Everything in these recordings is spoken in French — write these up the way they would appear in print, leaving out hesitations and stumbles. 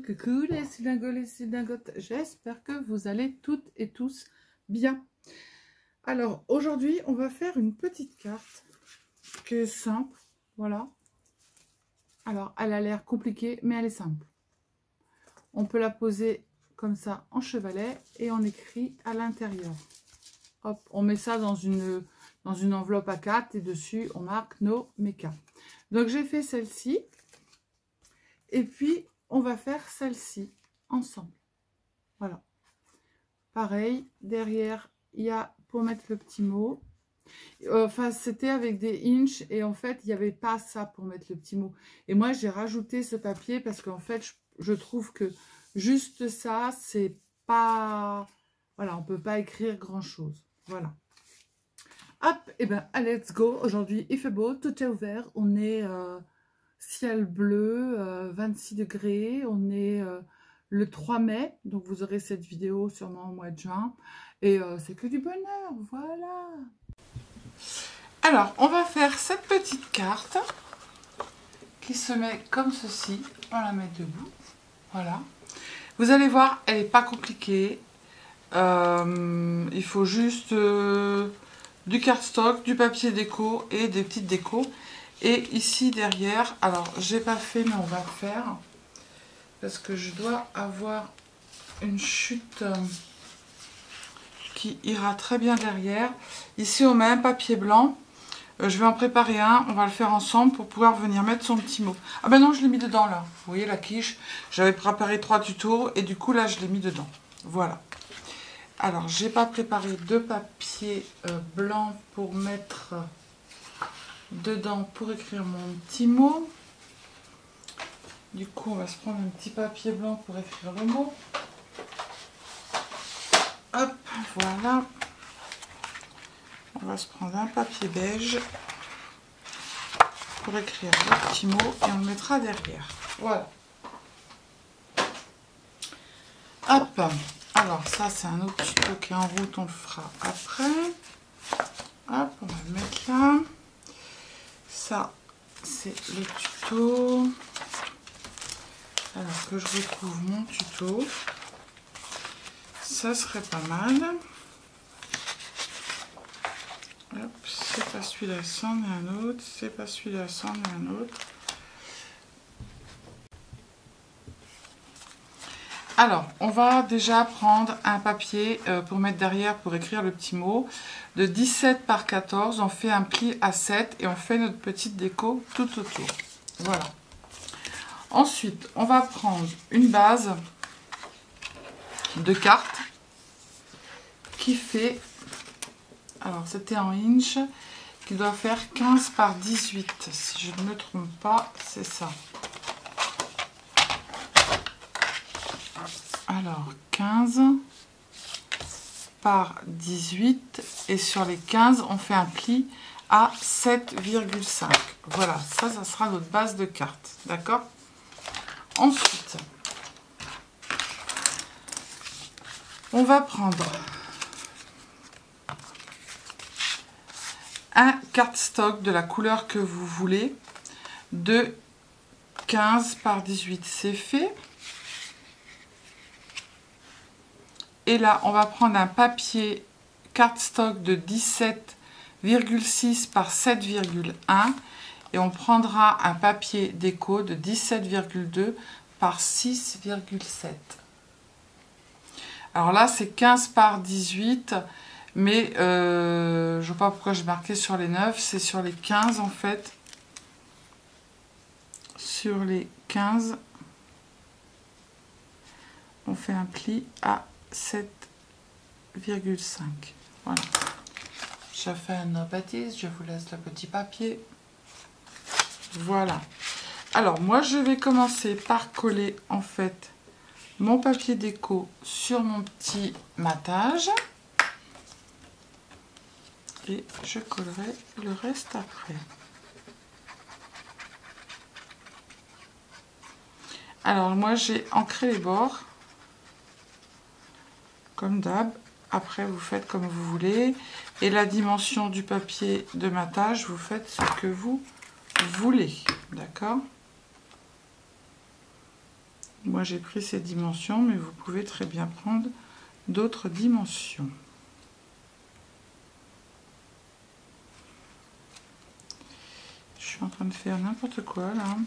coucou les synagogues, les synagogues, j'espère que vous allez toutes et tous bien. Alors aujourd'hui on va faire une petite carte qui est simple, voilà. Alors elle a l'air compliquée mais elle est simple. On peut la poser comme ça en chevalet et on écrit à l'intérieur. Hop, on met ça dans une enveloppe A4 et dessus on marque nos mécas. Donc j'ai fait celle-ci et puis on va faire celle-ci ensemble. Voilà. Pareil, derrière, il y a pour mettre le petit mot. Enfin, c'était avec des inches et en fait, il n'y avait pas ça pour mettre le petit mot. Et moi, j'ai rajouté ce papier parce qu'en fait, je trouve que juste ça, c'est pas... Voilà, on ne peut pas écrire grand-chose. Voilà. Hop, et ben, let's go. Aujourd'hui, il fait beau, tout est ouvert. On est... ciel bleu, 26 degrés, on est le 3 mai, donc vous aurez cette vidéo sûrement au mois de juin, et c'est que du bonheur, voilà. Alors, on va faire cette petite carte qui se met comme ceci, on la met debout, voilà. Vous allez voir, elle n'est pas compliquée, il faut juste du cardstock, du papier déco et des petites décos. Et ici derrière, alors j'ai pas fait mais on va faire parce que je dois avoir une chute qui ira très bien derrière. Ici on met un papier blanc, je vais en préparer un, on va le faire ensemble pour pouvoir venir mettre son petit mot. Ah ben non, je l'ai mis dedans là, vous voyez la quiche, j'avais préparé 3 tutos et du coup là je l'ai mis dedans, voilà. Alors j'ai pas préparé de papier blanc pour mettre... dedans pour écrire mon petit mot. Du coup on va se prendre un petit papier blanc pour écrire le mot. Hop, voilà. On va se prendre un papier beige pour écrire le petit mot et on le mettra derrière. Voilà. Hop, alors ça c'est un autre tuto qui est en route, on le fera après. Hop, on va le mettre là. Ça, c'est le tuto. Alors que je retrouve mon tuto. Ça serait pas mal. Hop, c'est pas celui-là, c'en est un autre. C'est pas celui-là, c'en est un autre. Alors, on va déjà prendre un papier pour mettre derrière, pour écrire le petit mot. De 17 par 14, on fait un pli à 7 et on fait notre petite déco tout autour. Voilà. Ensuite, on va prendre une base de cartes qui fait, alors c'était en inch, qui doit faire 15 par 18. Si je ne me trompe pas, c'est ça. Alors, 15 par 18 et sur les 15, on fait un pli à 7,5. Voilà, ça sera notre base de carte, d'accord? Ensuite, on va prendre un cardstock de la couleur que vous voulez de 15 par 18, c'est fait. Et là, on va prendre un papier cardstock de 17,6 par 7,1 et on prendra un papier déco de 17,2 par 6,7. Alors là, c'est 15 par 18, mais je ne sais pas pourquoi j'ai marqué sur les 9, c'est sur les 15 en fait. Sur les 15, on fait un pli à 7,5. Voilà. Je fais un bêtise, je vous laisse le petit papier. Voilà. Alors moi je vais commencer par coller en fait mon papier déco sur mon petit matage. Et je collerai le reste après. Alors moi j'ai ancré les bords. Comme d'hab, après vous faites comme vous voulez. Et la dimension du papier de matage, vous faites ce que vous voulez. D'accord? Moi j'ai pris ces dimensions, mais vous pouvez très bien prendre d'autres dimensions. Je suis en train de faire n'importe quoi là.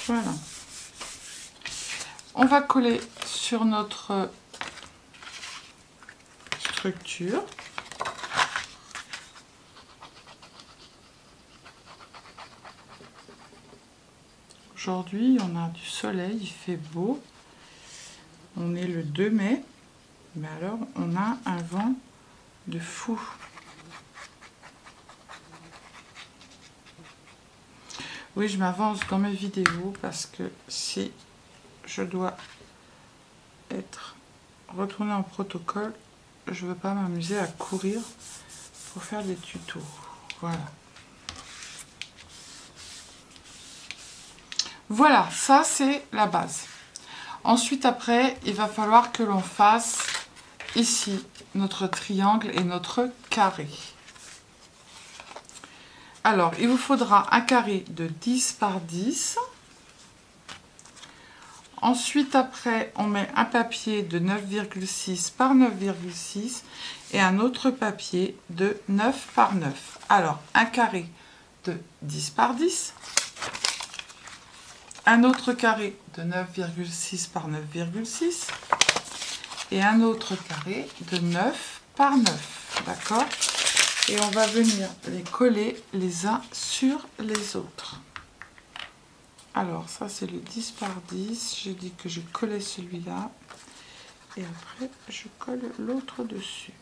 Voilà. On va coller sur notre structure. Aujourd'hui, on a du soleil, il fait beau. On est le 2 mai, mais alors on a un vent de fou. Oui, je m'avance dans mes vidéos parce que si je dois être retournée en protocole, je ne veux pas m'amuser à courir pour faire des tutos. Voilà. Voilà, ça c'est la base. Ensuite, après, il va falloir que l'on fasse ici notre triangle et notre carré. Alors, il vous faudra un carré de 10 par 10. Ensuite, après, on met un papier de 9,6 par 9,6 et un autre papier de 9 par 9. Alors, un carré de 10 par 10. Un autre carré de 9,6 par 9,6. Et un autre carré de 9 par 9. D'accord ? Et on va venir les coller les uns sur les autres. Alors, ça, c'est le 10 par 10. J'ai dit que je collais celui-là. Et après, je colle l'autre dessus.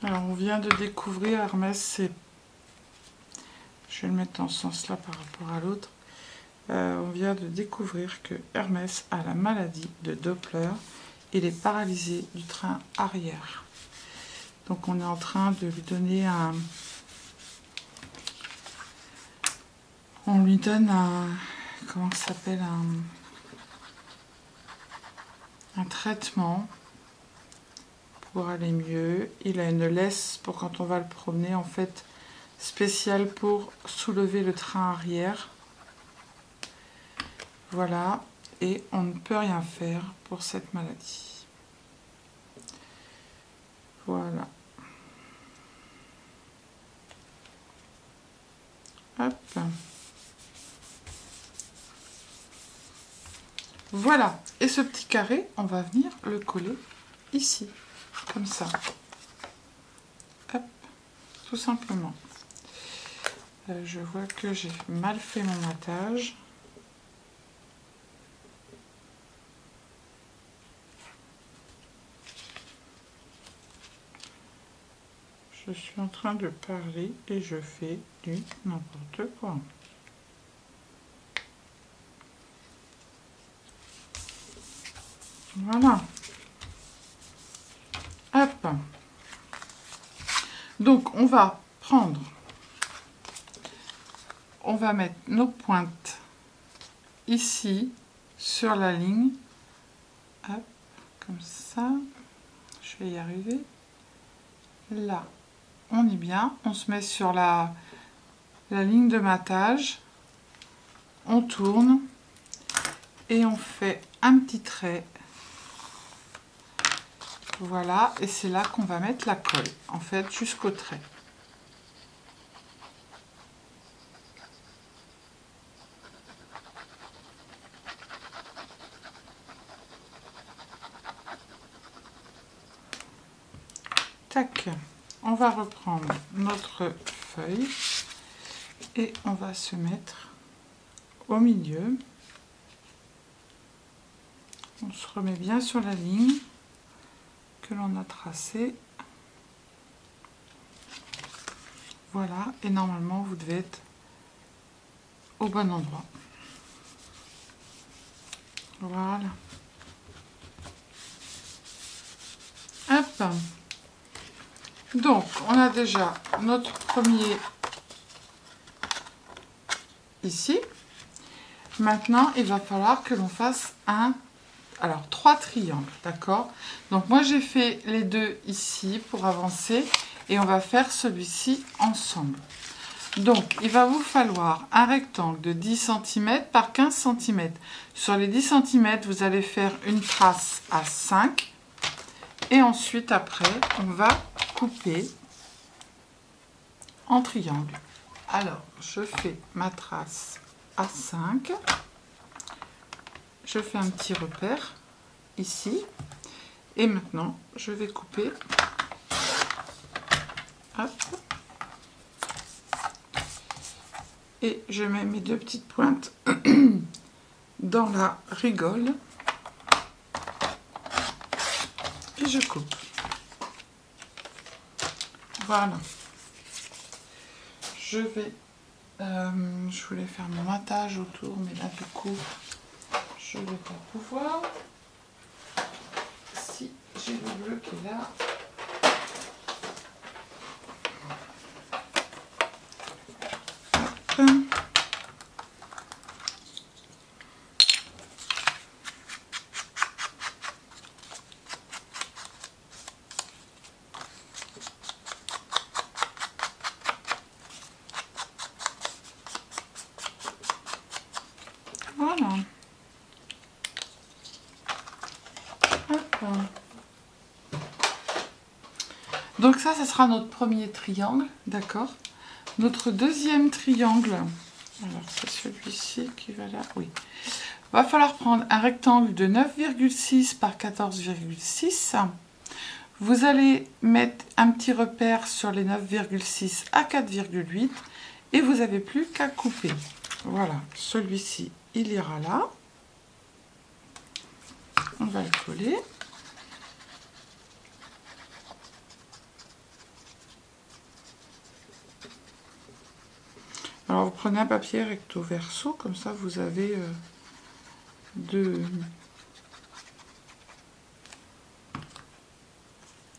Alors, on vient de découvrir, Hermès, c'est... Je vais le mettre dans ce sens-là par rapport à l'autre. On vient de découvrir que Hermès a la maladie de Doppler. Il est paralysé du train arrière. Donc on est en train de lui donner un... On lui donne un... Comment ça s'appelle, un traitement pour aller mieux. Il a une laisse pour quand on va le promener, en fait, spéciale pour soulever le train arrière. Voilà, et on ne peut rien faire pour cette maladie. Voilà. Hop. Voilà, et ce petit carré, on va venir le coller ici, comme ça. Hop, tout simplement. Je vois que j'ai mal fait mon matage. Je suis en train de parler et je fais du n'importe quoi. Voilà. Hop. Donc, on va prendre, on va mettre nos pointes ici, sur la ligne. Hop, comme ça. Je vais y arriver. Là, on est bien. On se met sur la ligne de matage. On tourne. Et on fait un petit trait. Voilà, et c'est là qu'on va mettre la colle, en fait, jusqu'au trait. Tac, on va reprendre notre feuille et on va se mettre au milieu. On se remet bien sur la ligne que l'on a tracée. Voilà, et normalement vous devez être au bon endroit. Voilà. Hop. Donc, on a déjà notre premier ici. Maintenant, il va falloir que l'on fasse trois triangles, d'accord? Donc moi j'ai fait les deux ici pour avancer et on va faire celui-ci ensemble. Donc il va vous falloir un rectangle de 10 cm par 15 cm. Sur les 10 cm, vous allez faire une trace à 5 et ensuite après on va couper en triangle. Alors je fais ma trace à 5. Je fais un petit repère ici et maintenant je vais couper. Hop. Et je mets mes deux petites pointes dans la rigole et je coupe. Voilà. Je vais je voulais faire mon matage autour, mais là du coup je ne vais pas pouvoir. Si j'ai le bleu qui est là. Hop. Voilà. Donc ça, ce sera notre premier triangle, d'accord? Notre deuxième triangle, alors c'est celui-ci qui va là, oui. Va falloir prendre un rectangle de 9,6 par 14,6. Vous allez mettre un petit repère sur les 9,6 à 4,8 et vous n'avez plus qu'à couper. Voilà, celui-ci, il ira là. On va le coller. Alors vous prenez un papier recto verso, comme ça vous avez deux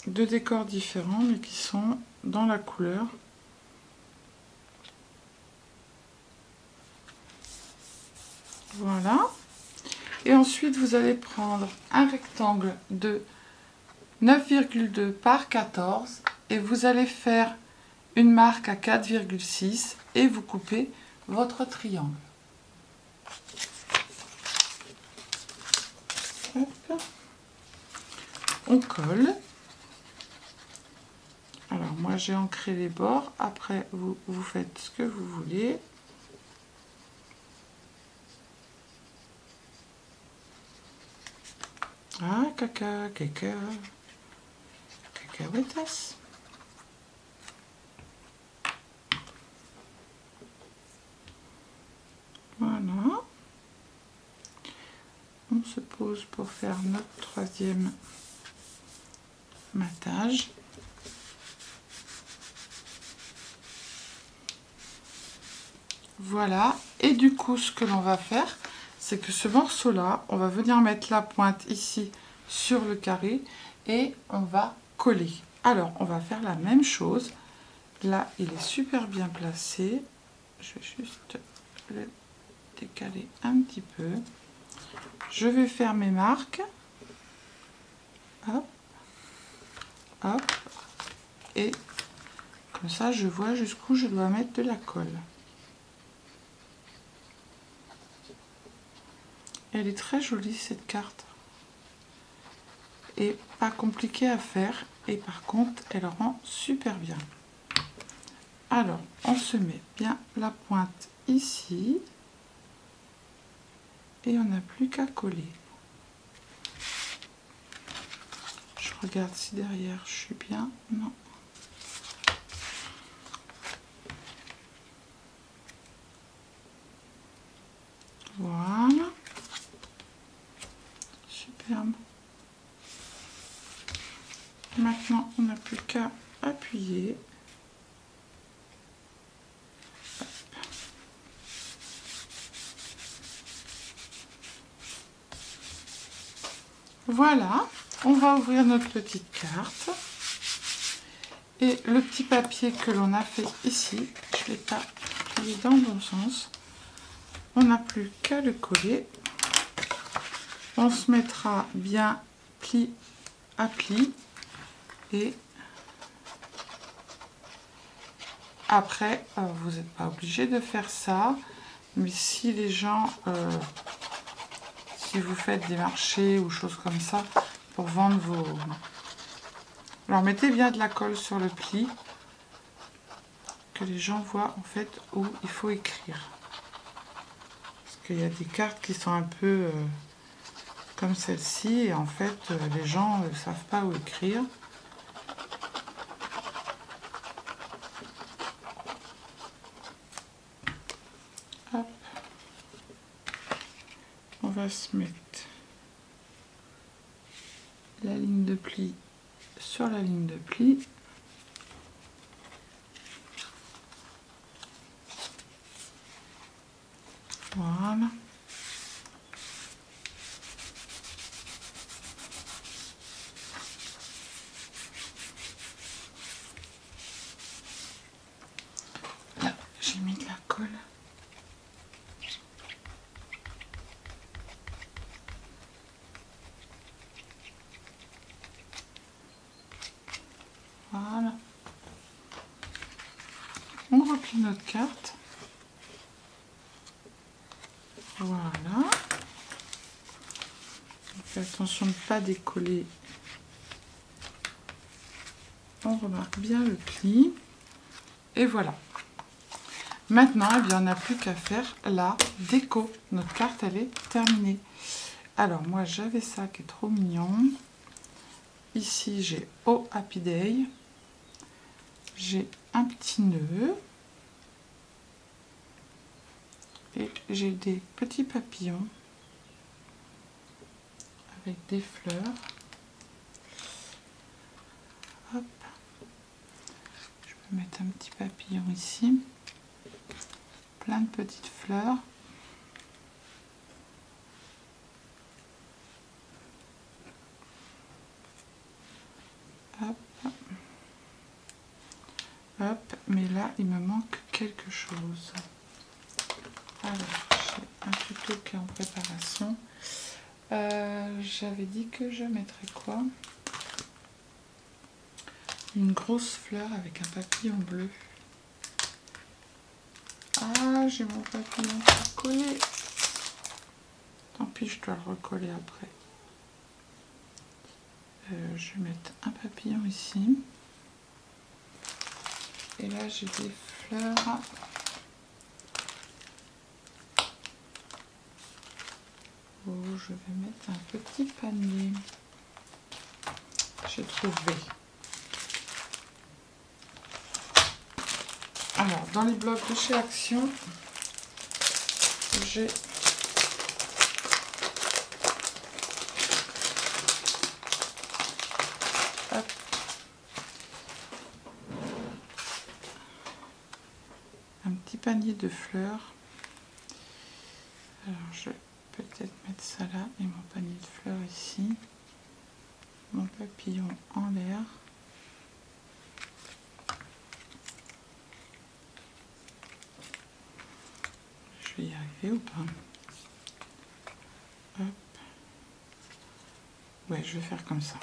décors différents mais qui sont dans la couleur. Voilà. Et ensuite vous allez prendre un rectangle de 9,2 par 14 et vous allez faire une marque à 4,6 et vous coupez votre triangle. Hop. On colle. Alors moi j'ai ancré les bords, après vous faites ce que vous voulez. Ah, cacahuètas. Voilà. On se pose pour faire notre troisième matage. Voilà. Et du coup, ce que l'on va faire, c'est que ce morceau-là, on va venir mettre la pointe ici sur le carré et on va coller. Alors, on va faire la même chose. Là, il est super bien placé. Je vais juste le décaler un petit peu. Je vais faire mes marques. Hop. Hop. Et comme ça, je vois jusqu'où je dois mettre de la colle. Elle est très jolie cette carte. Et pas compliquée à faire. Et par contre, elle rend super bien. Alors, on se met bien la pointe ici. Et on n'a plus qu'à coller. Je regarde si derrière je suis bien. Non. Voilà. Superbe. Maintenant, on n'a plus qu'à appuyer. Voilà, on va ouvrir notre petite carte. Et le petit papier que l'on a fait ici, je ne l'ai pas plié dans le bon sens. on n'a plus qu'à le coller. On se mettra bien pli à pli et après, vous n'êtes pas obligé de faire ça, mais si les gens, si vous faites des marchés ou choses comme ça pour vendre vos... Alors mettez bien de la colle sur le pli, que les gens voient en fait où il faut écrire. Parce qu'il y a des cartes qui sont un peu comme celle-ci et en fait les gens ne savent pas où écrire. Hop. On va se mettre la ligne de pli sur la ligne de pli. Voilà. Là, j'ai mis de la colle. Voilà. On replie notre carte. Voilà. On fait attention de ne pas décoller. On remarque bien le pli. Et voilà. Maintenant, eh bien, on n'a plus qu'à faire la déco. Notre carte, elle est terminée. Alors, moi, j'avais ça qui est trop mignon. Ici, j'ai Oh Happy Day. J'ai un petit nœud. Et j'ai des petits papillons avec des fleurs. Hop. Je peux mettre un petit papillon ici. Plein de petites fleurs. Hop. Hop. Mais là, il me manque quelque chose. Alors, j'ai un tuto qui est en préparation. J'avais dit que je mettrais quoi? Une grosse fleur avec un papillon bleu. Ah, j'ai mon papillon pour coller. Tant pis, je dois le recoller après. Je vais mettre un papillon ici. Et là, j'ai des fleurs. Oh, je vais mettre un petit panier. J'ai trouvé. Alors, dans les blocs de chez Action, j'ai un petit panier de fleurs. Alors, je vais peut-être mettre ça là et mon panier de fleurs ici. Mon papillon en l'air. Je vais y arriver ou pas? Hop. Ouais, je vais faire comme ça.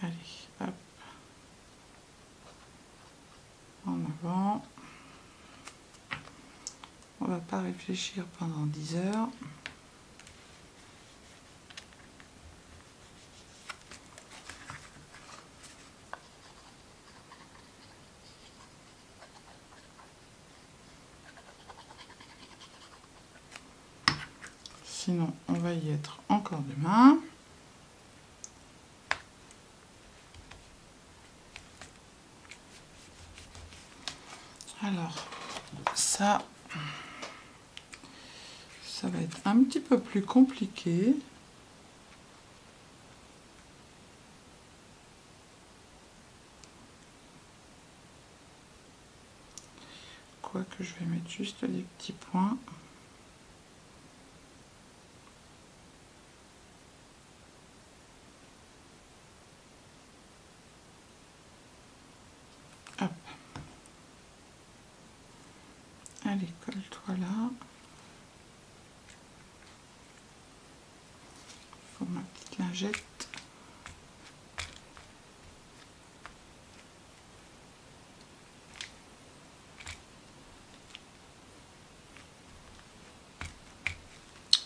Allez, hop. En avant. On va pas réfléchir pendant 10 heures. Sinon, on va y être encore demain. Alors, ça va être un petit peu plus compliqué. Quoique je vais mettre juste des petits points. Hop. Allez, colle-toi là. Pour ma petite lingette.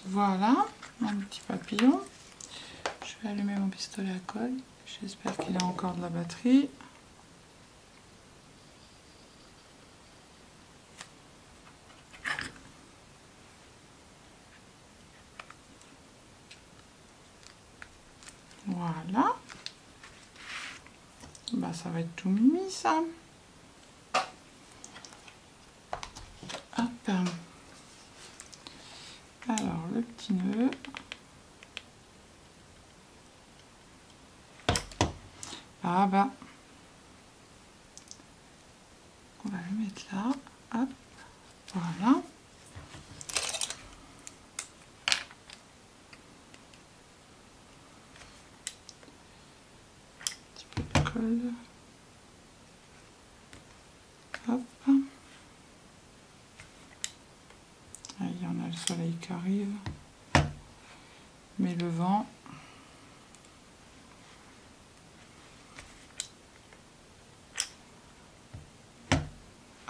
Voilà, mon petit papillon. Je vais allumer mon pistolet à colle. J'espère qu'il a encore de la batterie. Voilà. Bah, ça va être tout mimi, ça. Hop. Alors, le petit nœud. Ah bah. On va le mettre là. Hop. Voilà. Un petit peu de colle. Hop. Là, il y en a le soleil qui arrive. Mais le vent.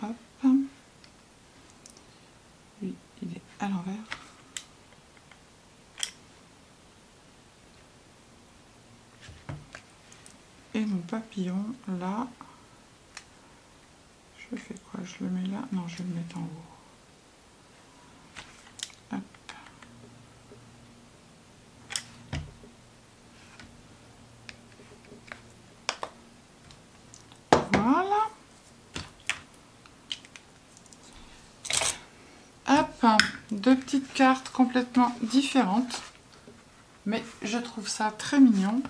Hop. Lui, il est à l'envers. Et mon papillon, là, je fais quoi? Je le mets là? Non, je vais le mettre en haut. Hop. Voilà. Hop, deux petites cartes complètement différentes. Mais je trouve ça très mignon.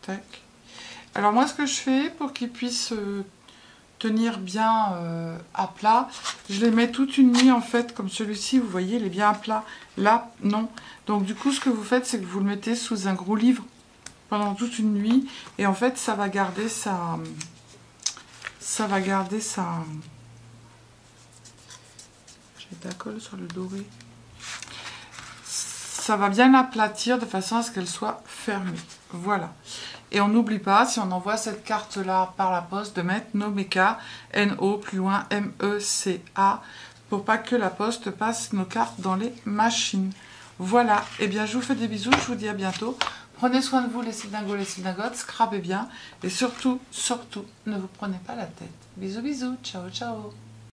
Tac. Alors moi, ce que je fais pour qu'ils puissent tenir bien à plat, je les mets toute une nuit en fait, comme celui-ci, vous voyez, il est bien à plat. Là, non. Donc du coup, ce que vous faites, c'est que vous le mettez sous un gros livre pendant toute une nuit. Et en fait, ça va garder sa... J'ai de la colle sur le doré. Ça va bien l'aplatir de façon à ce qu'elle soit fermée. Voilà. Et on n'oublie pas, si on envoie cette carte-là par la poste, de mettre Nomeka, N-O, plus loin, M-E-C-A, pour pas que la poste passe nos cartes dans les machines. Voilà. Et bien, je vous fais des bisous. Je vous dis à bientôt. Prenez soin de vous, les cildingos, les cildingotes. Scrapez bien. Et surtout, surtout, ne vous prenez pas la tête. Bisous, bisous. Ciao, ciao.